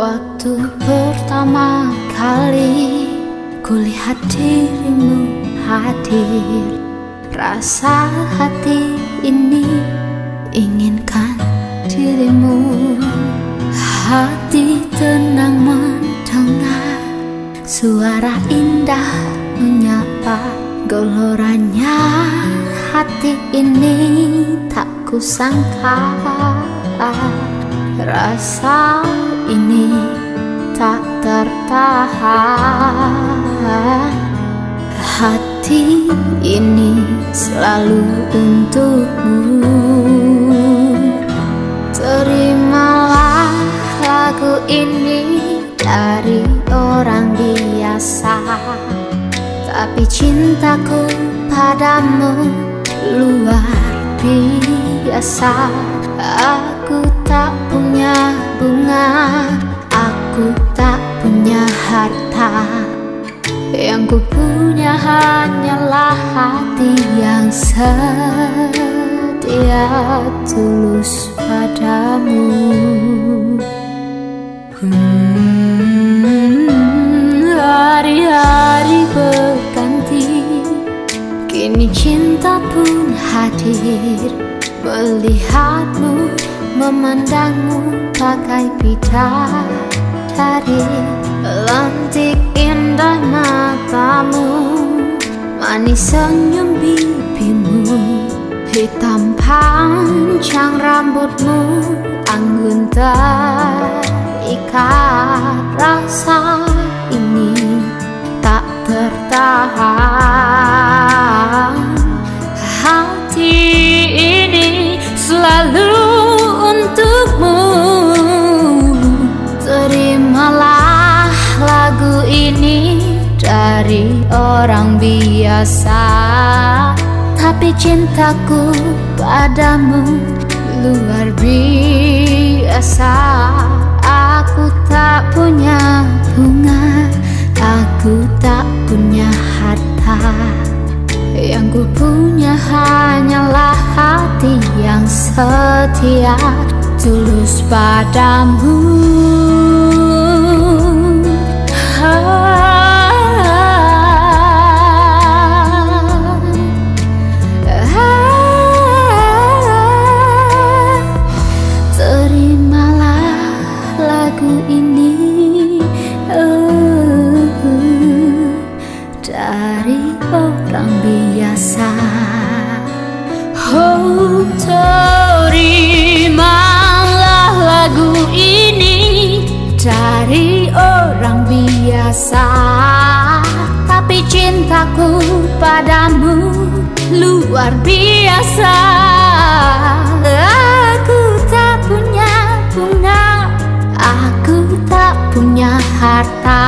Waktu pertama kali kulihat dirimu hadir, rasa hati ini inginkan dirimu. Hati tenang mendengar suara indah menyapa, gelorannya hati ini tak kusangka. Rasa ini tak tertahan, hati ini selalu untukmu. Terimalah lagu ini dari orang biasa, tapi cintaku padamu luar biasa. Aku tak punya bunga, aku tak punya harta, yang ku punya hanyalah hati yang setia tulus padamu. Hari-hari berganti, kini cinta pun hadir. Melihatmu, memandangmu bagai bidadari. Lantik indah matamu, manis senyum bibimu, hitam panjang rambutmu, anggun terikat. Rasa ini tak tertahan, hati ini selalu untukmu. Terimalah lagu ini dari orang biasa, tapi cintaku padamu luar biasa. Aku tak punya bunga, aku tak punya harta, yang ku punya hanyalah hati yang setia tulus padamu. Terimalah lagu ini dari orang biasa. Oh, terimalah lagu ini dari orang biasa, tapi cintaku padamu luar biasa. Aku tak punya bunga, aku tak punya harta,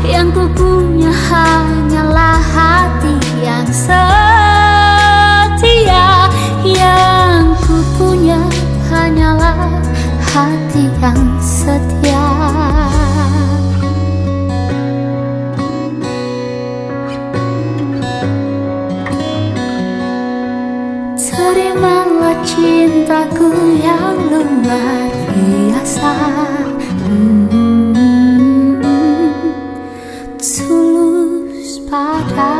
yang ku punya hanyalah hati yang setia. Yang ku punya hanyalah hati yang setia. Terimalah cintaku yang luar biasa, tulus padamu.